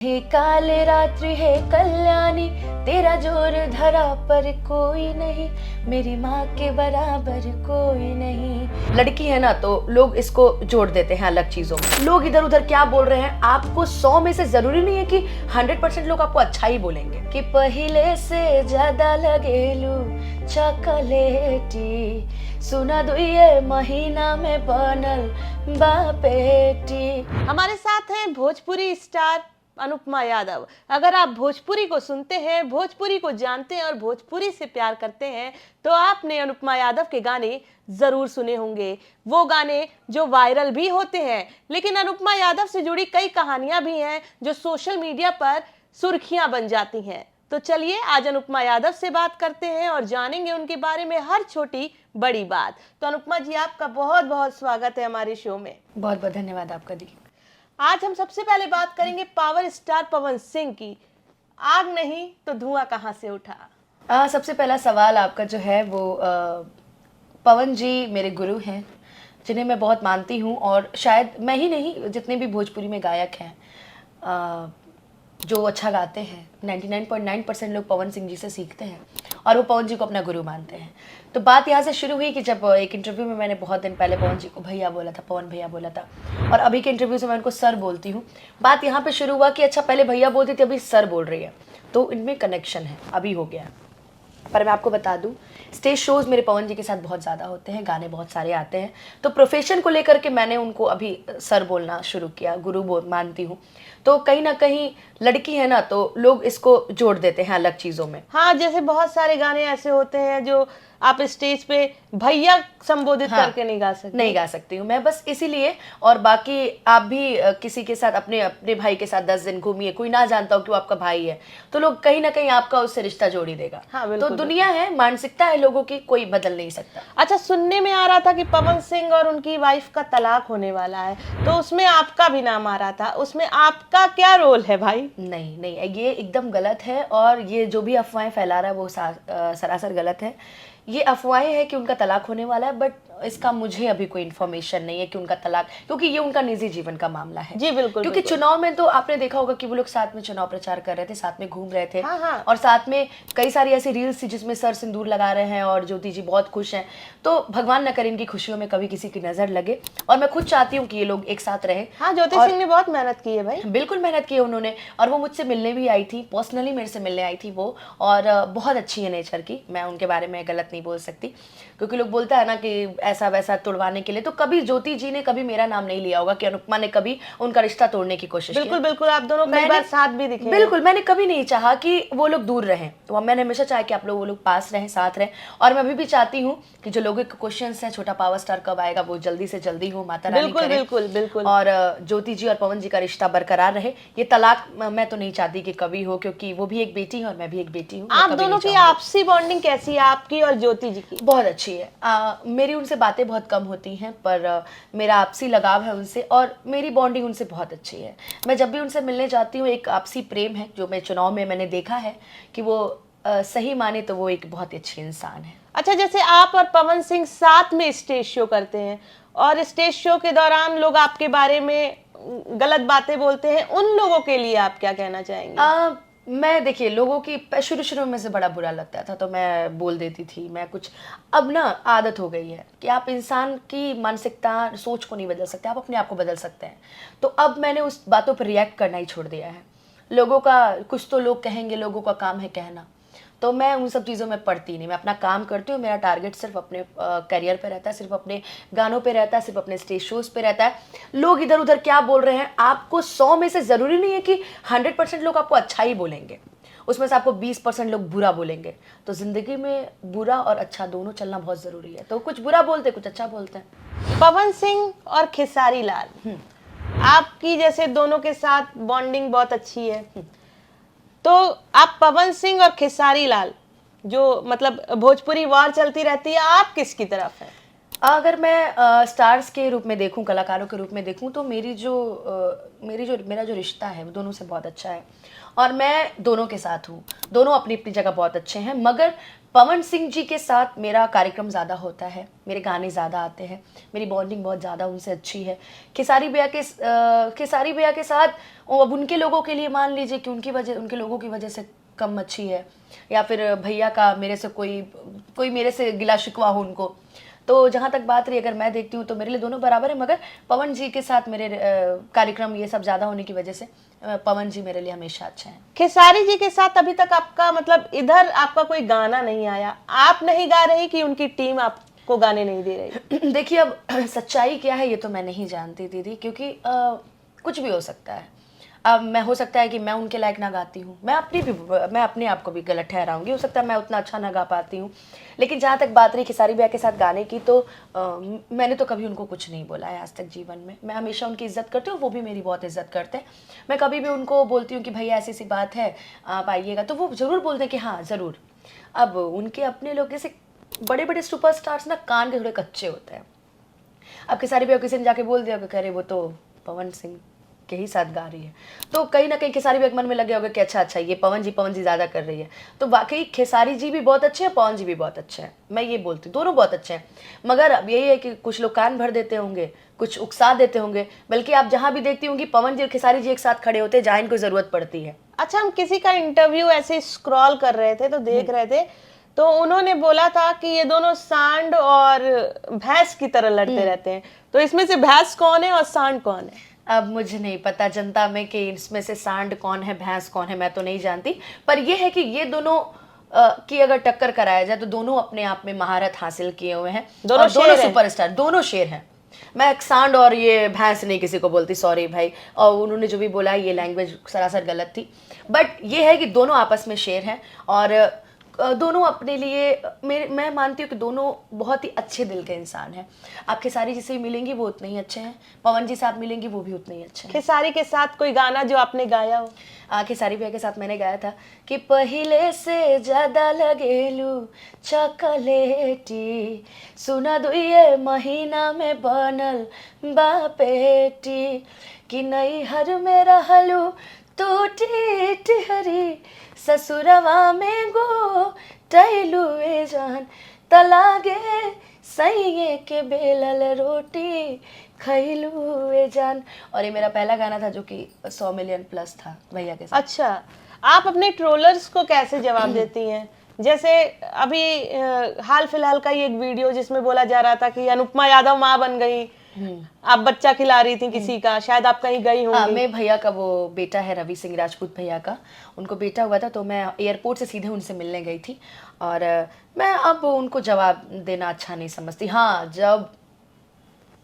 हे काल रात्रि है कल्याणी, तेरा जोर धरा पर कोई नहीं, मेरी माँ के बराबर कोई नहीं। लड़की है ना तो लोग इसको जोड़ देते हैं अलग चीजों में। लोग इधर उधर क्या बोल रहे हैं, आपको 100 में से जरूरी नहीं है कि 100% लोग आपको अच्छा ही बोलेंगे। कि पहले से ज्यादा लगेलू चॉकलेटी, सुना दुए महीना में बनल बापेटी। हमारे साथ हैं भोजपुरी स्टार अनुपमा यादव। अगर आप भोजपुरी को सुनते हैं, भोजपुरी को जानते हैं और भोजपुरी से प्यार करते हैं तो आपने अनुपमा यादव के गाने जरूर सुने होंगे। वो गाने जो वायरल भी होते हैं, लेकिन अनुपमा यादव से जुड़ी कई कहानियां भी हैं जो सोशल मीडिया पर सुर्खियां बन जाती हैं। तो चलिए आज अनुपमा यादव से बात करते हैं और जानेंगे उनके बारे में हर छोटी बड़ी बात। तो अनुपमा जी, आपका बहुत बहुत स्वागत है हमारे शो में। बहुत बहुत धन्यवाद आपका दी। आज हम सबसे पहले बात करेंगे पावर स्टार पवन सिंह की। आग नहीं तो धुआं कहां से उठा? सबसे पहला सवाल आपका जो है वो पवन जी मेरे गुरु हैं, जिन्हें मैं बहुत मानती हूँ। और शायद मैं ही नहीं, जितने भी भोजपुरी में गायक हैं जो अच्छा गाते हैं, 99.9% लोग पवन सिंह जी से सीखते हैं और वो पवन जी को अपना गुरु मानते हैं। तो बात यहाँ से शुरू हुई कि जब एक इंटरव्यू में मैंने बहुत दिन पहले पवन जी को भैया बोला था, पवन भैया बोला था, और अभी के इंटरव्यू से मैं उनको सर बोलती हूँ। बात यहाँ पे शुरू हुआ कि अच्छा पहले भैया बोलती थी, अभी सर बोल रही है, तो इनमें कनेक्शन है, अभी हो गया। पर मैं आपको बता दूं, स्टेज शोज मेरे पवन जी के साथ बहुत ज़्यादा होते हैं, गाने बहुत सारे आते हैं, तो प्रोफेशन को लेकर के मैंने उनको अभी सर बोलना शुरू किया, गुरु मानती हूँ। तो कहीं ना कहीं लड़की है ना तो लोग इसको जोड़ देते हैं अलग चीज़ों में। हाँ, जैसे बहुत सारे गाने ऐसे होते हैं जो आप स्टेज पे भैया संबोधित करके नहीं गा सकती हूँ मैं, बस इसीलिए। और बाकी आप भी किसी के साथ अपने भाई के साथ 10 दिन घूमिए, कोई ना जानता हो कि वो आपका भाई है, तो लोग कहीं ना कहीं आपका उससे रिश्ता जोड़ ही देगा। हाँ, तो दुनिया है, मानसिकता है लोगों की, कोई बदल नहीं सकता। अच्छा, सुनने में आ रहा था कि पवन सिंह और उनकी वाइफ का तलाक होने वाला है, तो उसमें आपका भी नाम आ रहा था, उसमें आपका क्या रोल है भाई? नहीं, ये एकदम गलत है, और ये जो भी अफवाहें फैला रहा है वो सरासर गलत है। ये अफवाहें हैं कि उनका तलाक होने वाला है, बट इसका मुझे अभी कोई इन्फॉर्मेशन नहीं है कि उनका तलाक, क्योंकि ये उनका निजी जीवन का मामला है। जी बिल्कुल। क्योंकि चुनाव में तो आपने देखा होगा कि वो लोग साथ में चुनाव प्रचार कर रहे थे, साथ में घूम रहे थे। हाँ। और साथ में कई सारी ऐसी रील्स थी जिसमें सर सिंदूर लगा रहे हैं और ज्योति जी बहुत खुश हैं। तो भगवान न करे इनकी खुशियों में कभी किसी की नजर लगे, और मैं खुद चाहती हूँ कि ये लोग एक साथ रहे। हाँ, ज्योति सिंह ने बहुत मेहनत की है भाई। बिल्कुल मेहनत की है उन्होंने, और वो मुझसे मिलने भी आई थी, पर्सनली मेरे से मिलने आई थी वो, और बहुत अच्छी है नेचर की। मैं उनके बारे में गलत नहीं बोल सकती, क्योंकि लोग बोलता है ना कि ऐसा वैसा तोड़वाने के लिए, तो कभी ज्योति जी ने कभी मेरा नाम नहीं लिया होगा कि अनुपमा ने कभी उनका रिश्ता तोड़ने की कोशिश की। बिल्कुल, आप दोनों कई बार साथ भी दिखे। बिल्कुल, मैंने कभी नहीं चाहा कि वो लोग दूर रहें, तो मैंने हमेशा चाहा कि आप लोग वो लोग पास रहें, साथ रहें। और मैं अभी भी चाहती हूँ कि जो लोगों के क्वेश्चंस हैं, छोटा पावर स्टार कब आएगा, वो जल्दी से जल्दी हो, माता रानी करे। बिल्कुल। और ज्योति जी और पवन जी का रिश्ता बरकरार रहे। ये तलाक मैं तो नहीं चाहती कि कभी हो, क्योंकि वो भी एक बेटी है और मैं भी एक बेटी हूँ। आप दोनों की आपसी बॉन्डिंग कैसी है, आपकी और ज्योति जी की? बहुत अच्छी है। मेरी उनसे बातें बहुत कम होती हैं, पर मेरा आपसी लगाव है उनसे, और मेरी बॉन्डिंग उनसे बहुत अच्छी है। मैं जब भी उनसे मिलने जाती हूँ, एक आपसी प्रेम है जो मैं चुनाव में मैंने देखा है कि वो सही माने तो वो एक बहुत अच्छी इंसान है। अच्छा, जैसे आप और पवन सिंह साथ में स्टेज शो करते हैं और स्टेज शो के दौरान लोग आपके बारे में गलत बातें बोलते हैं, उन लोगों के लिए आप क्या कहना चाहेंगे? मैं देखिए, लोगों की शुरू में से बड़ा बुरा लगता था तो मैं बोल देती थी, मैं कुछ, अब ना आदत हो गई है कि आप इंसान की मानसिकता, सोच को नहीं बदल सकते, आप अपने आप को बदल सकते हैं। तो अब मैंने उस बातों पर रिएक्ट करना ही छोड़ दिया है। लोगों का कुछ तो लोग कहेंगे, लोगों का काम है कहना, तो मैं उन सब चीज़ों में पढ़ती नहीं। मैं अपना काम करती हूँ, मेरा टारगेट सिर्फ अपने करियर पे रहता है, सिर्फ अपने गानों पे रहता है, सिर्फ अपने स्टेज शोज पे रहता है। लोग इधर उधर क्या बोल रहे हैं, आपको 100 में से ज़रूरी नहीं है कि 100% लोग आपको अच्छा ही बोलेंगे, उसमें से आपको 20% लोग बुरा बोलेंगे। तो ज़िंदगी में बुरा और अच्छा दोनों चलना बहुत ज़रूरी है। तो कुछ बुरा बोलते, कुछ अच्छा बोलते हैं। पवन सिंह और खेसारी लाल, आपकी जैसे दोनों के साथ बॉन्डिंग बहुत अच्छी है, तो आप पवन सिंह और खेसारी लाल, जो मतलब भोजपुरी वार चलती रहती है, आप किसकी तरफ हैं? अगर मैं स्टार्स के रूप में देखूं, कलाकारों के रूप में देखूं, तो मेरा जो रिश्ता है वो दोनों से बहुत अच्छा है और मैं दोनों के साथ हूँ। दोनों अपनी अपनी जगह बहुत अच्छे हैं, मगर पवन सिंह जी के साथ मेरा कार्यक्रम ज़्यादा होता है, मेरे गाने ज़्यादा आते हैं, मेरी बॉन्डिंग बहुत ज़्यादा उनसे अच्छी है। खेसारी भैया के साथ अब उनके लोगों के लिए मान लीजिए कि उनके लोगों की वजह से कम अच्छी है, या फिर भैया का मेरे से कोई मेरे से गिला शिकवा हो उनको। तो जहाँ तक बात रही, अगर मैं देखती हूँ तो मेरे लिए दोनों बराबर है, मगर पवन जी के साथ मेरे कार्यक्रम ये सब ज़्यादा होने की वजह से पवन जी मेरे लिए हमेशा अच्छे हैं। खेसारी जी के साथ अभी तक आपका मतलब इधर आपका कोई गाना नहीं आया, आप नहीं गा रही कि उनकी टीम आपको गाने नहीं दे रही? देखिए, अब सच्चाई क्या है ये तो मैं नहीं जानती दीदी, क्योंकि कुछ भी हो सकता है। अब मैं हो सकता है कि मैं उनके लायक ना गाती हूँ, मैं अपने आप को भी गलत ठहराऊंगी, हो सकता है मैं उतना अच्छा ना गा पाती हूँ। लेकिन जहाँ तक बात रही खेसारी भैया के साथ गाने की, तो मैंने तो कभी उनको कुछ नहीं बोला है आज तक जीवन में। मैं हमेशा उनकी इज्जत करती हूँ, वो भी मेरी बहुत इज्जत करते हैं। मैं कभी भी उनको बोलती हूँ कि भैया ऐसी सी बात है, आप आइएगा, तो वो ज़रूर बोलते हैं कि हाँ ज़रूर। अब उनके अपने लोग जैसे बड़े बड़े सुपरस्टार्स ना कान के थोड़े कच्चे होते हैं। अब खेसारी भैया किसी ने जाके बोल दिया कि कह रहे वो तो पवन सिंह के ही साथ गा रही है, तो कहीं ना कहीं खेसारी भैया के मन में लग गया होगा कि अच्छा ये पवन जी ज़्यादा कर रही है। तो वाकई खेसारी जी भी बहुत अच्छे हैं, पवन जी भी बहुत अच्छे हैं, मैं ये बोलती हूँ दोनों बहुत अच्छे हैं। मगर अब यही है कि कुछ लोग कान भर देते होंगे, कुछ उकसा देते होंगे। बल्कि आप जहाँ भी देखती होंगी पवन जी और खेसारी जी एक साथ खड़े होते हैं जहाँ इनको ज़रूरत पड़ती है। अच्छा, हम किसी का इंटरव्यू ऐसे स्क्रॉल कर रहे थे तो देख रहे थे, तो उन्होंने बोला था कि ये दोनों सांड और भैंस की तरह लड़ते रहते हैं, तो इसमें से भैंस कौन है और सांड कौन है? अब मुझे नहीं पता जनता में कि इसमें से सांड कौन है भैंस कौन है, मैं तो नहीं जानती। पर यह है कि ये दोनों की अगर टक्कर कराया जाए तो दोनों अपने आप में महारत हासिल किए हुए हैं, दोनों सुपरस्टार, दोनों शेर हैं। मैं सांड और ये भैंस नहीं किसी को बोलती, सॉरी भाई, और उन्होंने जो भी बोला ये लैंग्वेज सरासर गलत थी। बट ये है कि दोनों आपस में शेर हैं और दोनों अपने लिए मैं मानती हूँ कि दोनों बहुत ही अच्छे दिल के इंसान हैं। आप खेसारी जी से मिलेंगी वो उतने ही अच्छे हैं, पवन जी से आप मिलेंगी वो भी उतने ही अच्छे हैं। खेसारी के साथ कोई गाना जो आपने गाया हो? खेसारी भैया के साथ मैंने गाया था कि पहले से ज्यादा लगेलू चॉकलेटी, सुना दुए महीना में बनल बापेटी, कि नई हर में रहलू टूटी टिहरी, ससुरवा में गो टैलुए जान, तलागे सैये के बेलल रोटी खैलुए जान। और ये मेरा पहला गाना था जो कि 100 मिलियन प्लस था भैया के साथ। अच्छा, आप अपने ट्रोलर्स को कैसे जवाब देती हैं? जैसे अभी हाल फिलहाल का ही एक वीडियो जिसमें बोला जा रहा था कि अनुपमा यादव माँ बन गई, आप बच्चा खिला रही थी किसी का, शायद आप कहीं गई होंगी। मैं भैया का वो बेटा है रवि सिंह राजपूत भैया का, उनको बेटा हुआ था, तो मैं एयरपोर्ट से सीधे उनसे मिलने गई थी और मैं अब उनको जवाब देना अच्छा नहीं समझती। हाँ,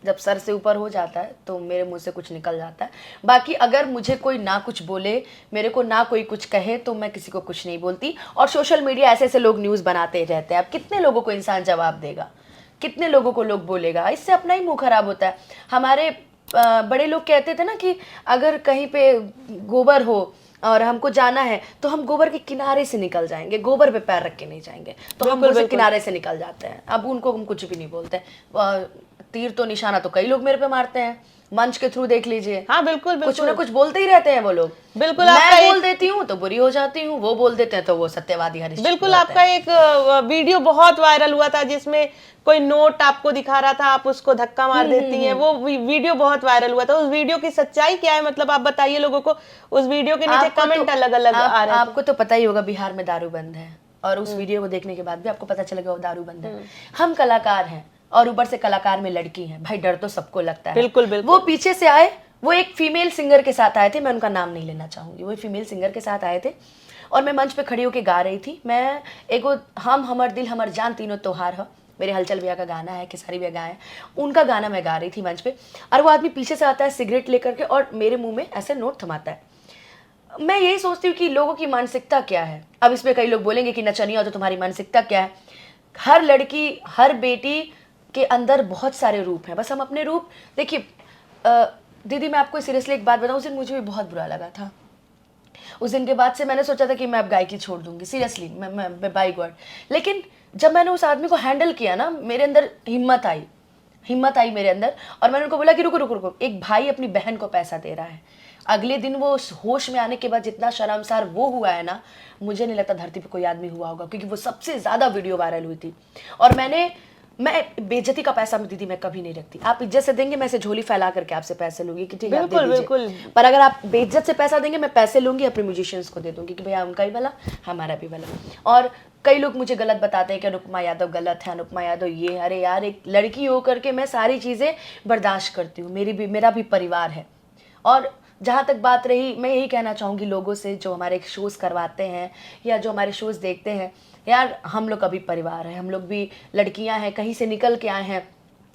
जब सर से ऊपर हो जाता है तो मेरे मुंह से कुछ निकल जाता है। बाकी अगर मुझे कोई ना कुछ बोले, मेरे को ना कोई कुछ कहे, तो मैं किसी को कुछ नहीं बोलती। और सोशल मीडिया ऐसे लोग न्यूज़ बनाते रहते हैं, अब कितने लोगों को इंसान जवाब देगा, कितने लोगों को लोग बोलेगा, इससे अपना ही मुंह खराब होता है। हमारे बड़े लोग कहते थे ना कि अगर कहीं पे गोबर हो और हमको जाना है तो हम गोबर के किनारे से निकल जाएंगे, गोबर पे पैर रख के नहीं जाएंगे, तो हम उसे किनारे से निकल जाते हैं। अब उनको हम कुछ भी नहीं बोलते। तीर तो निशाना तो कई लोग मेरे पे मारते हैं, मंच के थ्रू देख लीजिए। हाँ बिल्कुल, कुछ ना कुछ बोलते ही रहते हैं वो लोग। बिल्कुल, मैं बोल देती हूँ तो बुरी हो जाती हूँ, वो बोल देते हैं तो वो सत्यवादी हरिश्चंद्र। बिल्कुल, आपका एक वीडियो बहुत वायरल हुआ था जिसमें कोई नोट आपको दिखा रहा था, आप उसको धक्का मार देती हैं, वो वीडियो बहुत वायरल हुआ था। उस वीडियो की सच्चाई क्या है, मतलब आप बताइए लोगों को। उस वीडियो के नीचे कमेंट अलग अलग आ रहे हैं। आपको तो पता ही होगा बिहार में दारू बंद है, और उस वीडियो को देखने के बाद भी आपको पता चलेगा वो दारू बंद है। हम कलाकार हैं और ऊपर से कलाकार में लड़की है, भाई डर तो सबको लगता है। बिल्कुल बिल्कुल। वो पीछे से आए, वो एक फीमेल सिंगर के साथ आए थे, मैं उनका नाम नहीं लेना चाहूंगी, वो फीमेल सिंगर के साथ आए थे और मैं मंच पे खड़ी होकर गा रही थी। मैं एगो हम हमर दिल हमर जान तीनों त्योहार है, मेरे हलचल भैया का गाना है, खेसारी भैया गाए, उनका गाना मैं गा रही थी मंच पे, और वो आदमी पीछे से आता है सिगरेट लेकर के और मेरे मुंह में ऐसे नोट थमाता है। मैं यही सोचती हूँ कि लोगों की मानसिकता क्या है। अब इसमें कई लोग बोलेंगे कि नचनिया हो तो तुम्हारी मानसिकता क्या है। हर लड़की, हर बेटी के अंदर बहुत सारे रूप हैं, बस हम अपने रूप देखिए। दीदी मैं आपको सीरियसली एक बात बताऊँ, उस दिन मुझे भी बहुत बुरा लगा था। उस दिन के बाद से मैंने सोचा था कि मैं अब गायकी छोड़ दूंगी, सीरियसली, मैं बाय गॉड। लेकिन जब मैंने उस आदमी को हैंडल किया ना, मेरे अंदर हिम्मत आई, हिम्मत आई मेरे अंदर और मैंने उनको बोला कि रुको रुको रुको, एक भाई अपनी बहन को पैसा दे रहा है। अगले दिन वो होश में आने के बाद जितना शर्मसार वो हुआ है ना, मुझे नहीं लगता धरती पे कोई आदमी हुआ होगा, क्योंकि वो सबसे ज़्यादा वीडियो वायरल हुई थी। और मैं बेइज्जती का पैसा में दीदी मैं कभी नहीं रखती। आप इज्जत से देंगे, मैं ऐसे झोली फैला करके आपसे पैसे लूंगी कि ठीक है आप दे बिल्कुल, दीजिए। बिल्कुल। पर अगर आप बेइज्जत से पैसा देंगे, मैं पैसे लूंगी अपने म्यूजिशियंस को दे दूंगी कि भैया उनका ही भला हमारा भी भला। और कई लोग मुझे गलत बताते हैं कि अनुपमा यादव गलत है, अनुपमा यादव ये। अरे यार, एक लड़की हो करके मैं सारी चीज़ें बर्दाश्त करती हूँ, मेरा भी परिवार है। और जहाँ तक बात रही, मैं यही कहना चाहूँगी लोगों से जो हमारे शोज़ करवाते हैं या जो हमारे शोज़ देखते हैं, यार हम लोग का भी परिवार है, हम लोग भी लड़कियां हैं, कहीं से निकल के आए हैं।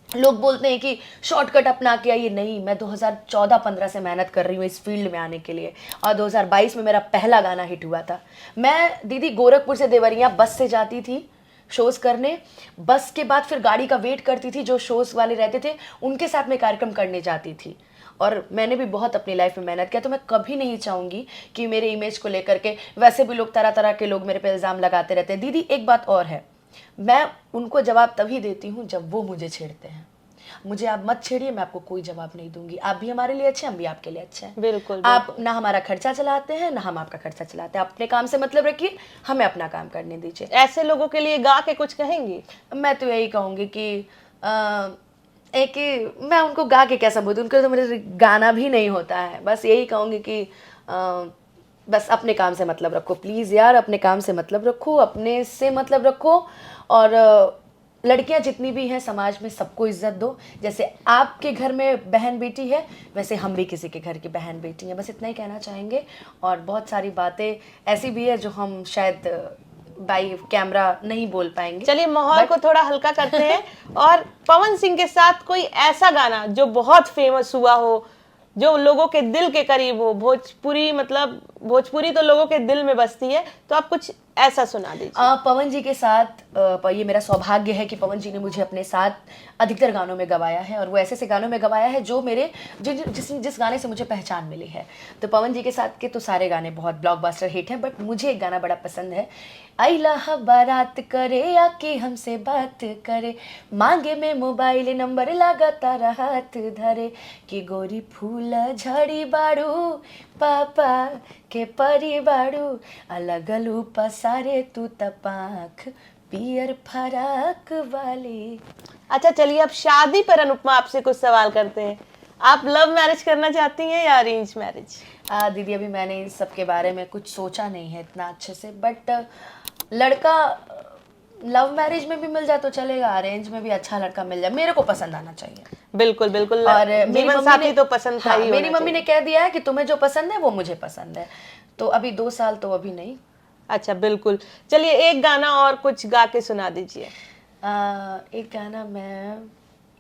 लोग बोलते हैं कि शॉर्टकट अपना के आइए, नहीं, मैं 2014-15 से मेहनत कर रही हूँ इस फील्ड में आने के लिए, और 2022 में मेरा पहला गाना हिट हुआ था। मैं दीदी गोरखपुर से देवरिया बस से जाती थी शोज़ करने, बस के बाद फिर गाड़ी का वेट करती थी, जो शोज़ वाले रहते थे उनके साथ में कार्यक्रम करने जाती थी। और मैंने भी बहुत अपनी लाइफ में मेहनत किया, तो मैं कभी नहीं चाहूँगी कि मेरे इमेज को लेकर के, वैसे भी लोग तरह तरह के लोग मेरे पे इल्ज़ाम लगाते रहते हैं। दीदी एक बात और है, मैं उनको जवाब तभी देती हूँ जब वो मुझे छेड़ते हैं। मुझे आप मत छेड़िए, मैं आपको कोई जवाब नहीं दूंगी। आप भी हमारे लिए अच्छे हैं, हम भी आपके लिए अच्छे हैं। बिल्कुल, आप ना हमारा खर्चा चलाते हैं ना हम आपका खर्चा चलाते हैं। अपने काम से मतलब रखिए, हमें अपना काम करने दीजिए। ऐसे लोगों के लिए गा के कुछ कहेंगी? मैं तो यही कहूँगी कि मैं उनको गा के कैसा बोलती हूँ, उनको तो मेरे गाना भी नहीं होता है। बस यही कहूँगी कि बस अपने काम से मतलब रखो प्लीज़ यार, अपने काम से मतलब रखो, अपने से मतलब रखो। और लड़कियां जितनी भी हैं समाज में सबको इज्जत दो। जैसे आपके घर में बहन बेटी है, वैसे हम भी किसी के घर की बहन बेटी हैं। बस इतना ही कहना चाहेंगे। और बहुत सारी बातें ऐसी भी है जो हम शायद बाई कैमरा नहीं बोल पाएंगे। चलिए माहौल को थोड़ा हल्का करते हैं और पवन सिंह के साथ कोई ऐसा गाना जो बहुत फेमस हुआ हो, जो लोगों के दिल के करीब हो। भोजपुरी मतलब भोजपुरी तो लोगों के दिल में बसती है, तो आप कुछ ऐसा सुना दीजिए। पवन जी के साथ ये मेरा सौभाग्य है कि पवन जी ने मुझे अपने साथ अधिकतर गानों में गवाया है, और वो ऐसे ऐसे गानों में गवाया है जो मेरे जिस गाने से मुझे पहचान मिली है। तो पवन जी के साथ के तो सारे गाने बहुत ब्लॉकबस्टर हिट हैं, बट मुझे एक गाना बड़ा पसंद है। अइला बारात करे आके हमसे बात करे, मांगे में मोबाइल नंबर लगातार हाथ धरे, कि गोरी फूल झड़ी बाड़ू पापा के परी बाड़ू, अलगलू पसारे तू तपाख पियर फराक वाली। अच्छा चलिए, अब शादी पर अनुपमा आपसे कुछ सवाल करते हैं। आप लव मैरिज करना चाहती हैं या अरेंज मैरिज? दीदी अभी मैंने इन सब के बारे में कुछ सोचा नहीं है इतना अच्छे से, बट लड़का लव मैरिज में भी मिल जाए तो चलेगा, अरेंज में भी अच्छा लड़का मिल जाए, मेरे को पसंद आना चाहिए। बिल्कुल बिल्कुल। और जीवन साथी तो पसंद का ही होना मेरी मम्मी ने कह दिया है कि तुम्हें जो पसंद है वो मुझे पसंद है, तो अभी 2 साल तो अभी नहीं। अच्छा बिल्कुल। चलिए एक गाना और कुछ गा के सुना दीजिए। एक गाना मैं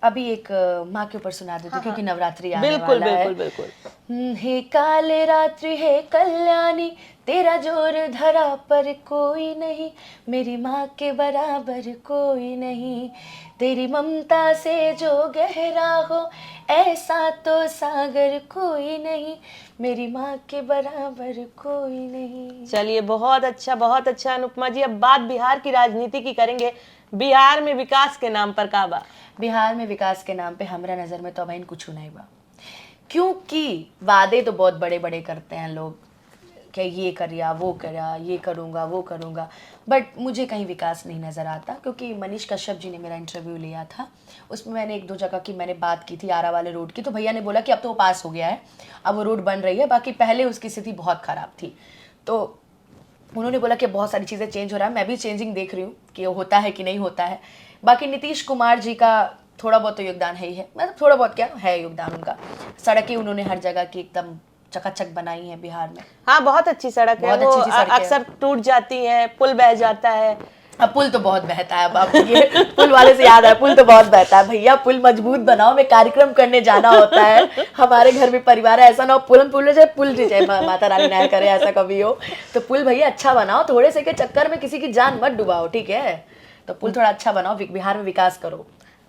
अभी एक माँ के ऊपर सुना देती हूँ, क्योंकि नवरात्रि आने बिल्कुल वाला है। बिल्कुल बिल्कुल। हे काले रात्रि हे कल्याणी, तेरा जोर धरा पर कोई नहीं, मेरी माँ के बराबर कोई नहीं, तेरी ममता से जो गहरा हो ऐसा तो सागर कोई नहीं, मेरी माँ के बराबर कोई नहीं। चलिए बहुत अच्छा अनुपमा जी। अब बात बिहार की राजनीति की करेंगे। बिहार में विकास के नाम पर का बा? बिहार में विकास के नाम पे हमरा नज़र में तो अभी कुछ नहीं बा, क्योंकि वादे तो बहुत बड़े बड़े करते हैं लोग कि ये करिया वो करिया, ये करूँगा वो करूँगा, बट मुझे कहीं विकास नहीं नज़र आता। क्योंकि मनीष कश्यप जी ने मेरा इंटरव्यू लिया था, उसमें मैंने 1-2 जगह की मैंने बात की थी आरा वाले रोड की, तो भैया ने बोला कि अब तो वो पास हो गया है, अब वो रोड बन रही है, बाकी पहले उसकी स्थिति बहुत ख़राब थी। तो उन्होंने बोला कि बहुत सारी चीज़ें चेंज हो रहा है, मैं भी चेंजिंग देख रही हूँ कि होता है कि नहीं होता है। बाकी नीतीश कुमार जी का थोड़ा बहुत तो योगदान है ही है, मतलब थोड़ा बहुत क्या है योगदान उनका। सड़कें उन्होंने हर जगह की एकदम चकाचक बनाई है बिहार में। हाँ बहुत अच्छी सड़क है, वो अक्सर टूट जाती है, पुल बह जाता है। अब पुल तो बहुत बहता है। अब ये पुल वाले से याद है, पुल तो बहुत बहता है भैया, पुल मजबूत बनाओ, में कार्यक्रम करने जाना होता है, हमारे घर में परिवार है, ऐसा ना हो पुल जाए, माता रानी ना करे ऐसा कभी हो। तो पुल भैया अच्छा बनाओ, थोड़े से के चक्कर में किसी की जान मत डुबाओ, ठीक है? तो पुल थोड़ा अच्छा बनाओ, बिहार में विकास करो।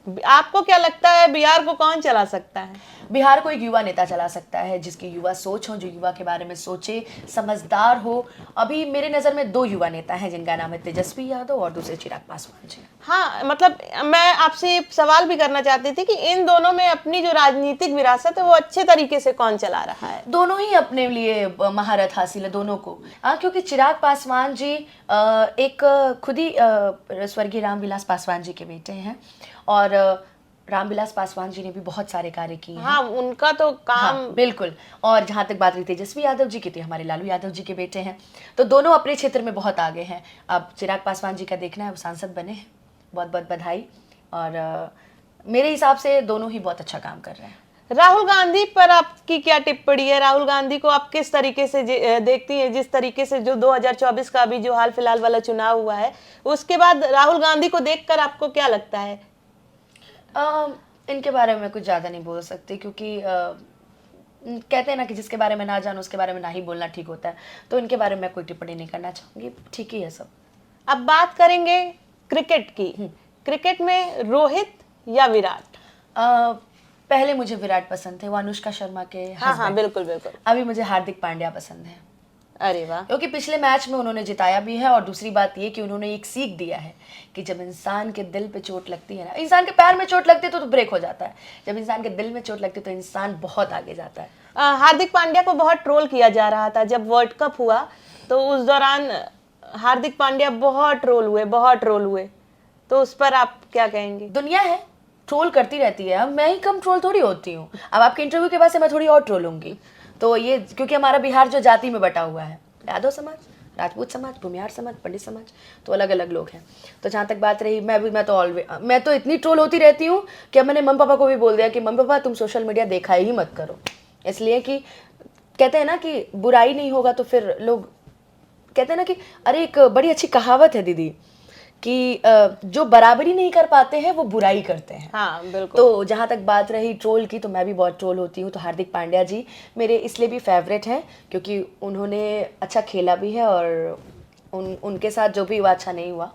आपको क्या लगता है बिहार को कौन चला सकता है? बिहार को एक युवा नेता चला सकता है, जिसकी युवा सोच हो, जो युवा के बारे में सोचे, समझदार हो। अभी मेरे नज़र में 2 युवा नेता हैं जिनका नाम है तेजस्वी यादव और दूसरे चिराग पासवान जी। हाँ, मतलब मैं आपसे सवाल भी करना चाहती थी कि इन दोनों में अपनी जो राजनीतिक विरासत है वो अच्छे तरीके से कौन चला रहा है? दोनों ही अपने लिए महारत हासिल है, दोनों को। क्योंकि चिराग पासवान जी एक खुद ही स्वर्गीय रामविलास पासवान जी के बेटे हैं, और रामविलास पासवान जी ने भी बहुत सारे कार्य किए हैं। हाँ, उनका तो काम हाँ, बिल्कुल। और जहाँ तक बात रही तेजस्वी यादव जी की, तो हमारे लालू यादव जी के बेटे हैं, तो दोनों अपने क्षेत्र में बहुत आगे हैं। अब चिराग पासवान जी का देखना है, वो सांसद बने हैं, बहुत बहुत बधाई। और मेरे हिसाब से दोनों ही बहुत अच्छा काम कर रहे हैं। राहुल गांधी पर आपकी क्या टिप्पणी है? राहुल गांधी को आप किस तरीके से देखती हैं? जिस तरीके से जो 2024 का अभी जो हाल फिलहाल वाला चुनाव हुआ है, उसके बाद राहुल गांधी को देखकर आपको क्या लगता है? इनके बारे में कुछ ज़्यादा नहीं बोल सकती, क्योंकि कहते हैं ना कि जिसके बारे में ना जानो उसके बारे में ना ही बोलना ठीक होता है, तो इनके बारे में कोई टिप्पणी नहीं करना चाहूँगी, ठीक ही है सब। अब बात करेंगे क्रिकेट की। क्रिकेट में रोहित या विराट? पहले मुझे विराट पसंद थे, वो अनुष्का शर्मा के हाँ, husband। बिल्कुल बिल्कुल। अभी मुझे हार्दिक पांड्या पसंद है। अरे वाह। क्योंकि पिछले मैच में उन्होंने जिताया भी है, और दूसरी बात ये कि उन्होंने एक सीख दिया है कि जब इंसान के दिल पे चोट लगती है ना, इंसान के पैर में चोट लगती है तो ब्रेक हो जाता है, जब इंसान के दिल में चोट लगती है तो इंसान बहुत आगे जाता है। हार्दिक पांड्या को बहुत ट्रोल किया जा रहा था जब वर्ल्ड कप हुआ, तो उस दौरान हार्दिक पांड्या बहुत ट्रोल हुए, तो उस पर आप क्या कहेंगे? दुनिया है, ट्रोल करती रहती है, अब मैं ही कम ट्रोल थोड़ी होती हूँ। अब आपके इंटरव्यू के बाद से मैं थोड़ी और ट्रोल होंगी, तो ये क्योंकि हमारा बिहार जो जाति में बटा हुआ है, यादव समाज, राजपूत समाज, भूमिहार समाज, पंडित समाज, तो अलग अलग लोग हैं। तो जहाँ तक बात रही, मैं तो इतनी ट्रोल होती रहती हूँ कि अब मैंने मम्मी पापा को भी बोल दिया कि मम्मी पापा तुम सोशल मीडिया देखा ही मत करो, इसलिए कि कहते हैं ना कि बुराई नहीं होगा तो फिर लोग कहते हैं ना कि अरे एक बड़ी अच्छी कहावत है दीदी कि जो बराबरी नहीं कर पाते हैं वो बुराई करते हैं। हाँ, बिल्कुल। तो जहाँ तक बात रही ट्रोल की, तो मैं भी बहुत ट्रोल होती हूँ। तो हार्दिक पांड्या जी मेरे इसलिए भी फेवरेट हैं क्योंकि उन्होंने अच्छा खेला भी है, और उनके साथ जो भी हुआ अच्छा नहीं हुआ,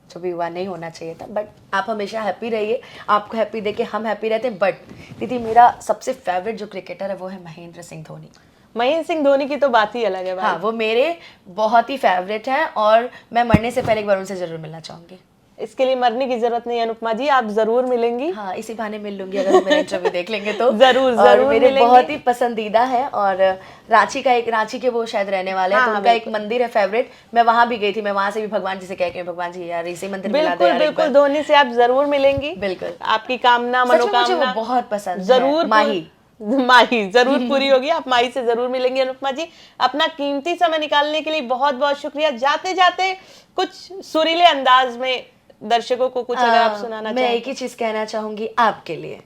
जो भी हुआ नहीं होना चाहिए था। बट आप हमेशा हैप्पी रहिए, आपको हैप्पी देके हम हैप्पी रहते हैं। बट दीदी मेरा सबसे फेवरेट जो क्रिकेटर है वो है महेंद्र सिंह धोनी। महेंद्र सिंह धोनी की तो बात ही अलग है भाई। हाँ, वो मेरे बहुत ही फेवरेट हैं, और मैं मरने से पहले एक बार उनसे जरूर मिलना चाहूंगी। इसके लिए मरने की जरूरत नहीं है अनुपमा जी, आप जरूर मिलेंगी। हाँ, इसी बहाने मिल लूंगी अगर वो मेरा इंटरव्यू देख लेंगे तो। जरूर और जरूर मेरे मिलेंगी। बहुत ही पसंदीदा है, और रांची के वो शायद रहने वाले हैं, हाँ, तो हाँ, उनका एक मंदिर है फेवरेट, मैं वहां भी गई थी। मैं वहां से भी भगवान जी से कह के, भगवान जी यार इसी मंदिर में ला दो बिल्कुल यार एक बिल्कुल, बार। धोनी से आप जरूर मिलेंगी। बिल्कुल, आपकी कामना सच में मुझे मनोकामना वो बहुत पसंद जरूर है। माही माही जरूर पूरी होगी, आप माही से जरूर मिलेंगे। अनुपमा जी, अपना कीमती समय निकालने के लिए बहुत बहुत शुक्रिया। जाते जाते कुछ सुरीले अंदाज में दर्शकों को कुछ अगर आप सुनाना मैं चाहें। एक ही चीज कहना चाहूंगी आपके लिए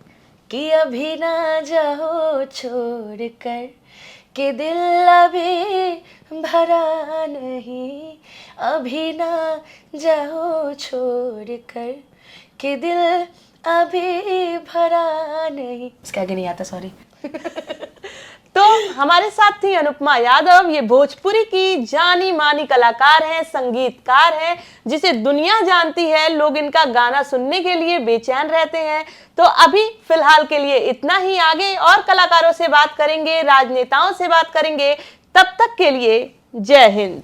कि अभी ना जाओ छोड़ कर, कि दिल अभी भरा नहीं, अभी ना जाओ छोड़ कर, कि दिल अभी भरा नहीं। इसके आगे नहीं आता, सॉरी। तो हमारे साथ थी अनुपमा यादव, ये भोजपुरी की जानी मानी कलाकार हैं, संगीतकार हैं, जिसे दुनिया जानती है। लोग इनका गाना सुनने के लिए बेचैन रहते हैं। तो अभी फिलहाल के लिए इतना ही, आगे और कलाकारों से बात करेंगे, राजनेताओं से बात करेंगे। तब तक के लिए जय हिंद।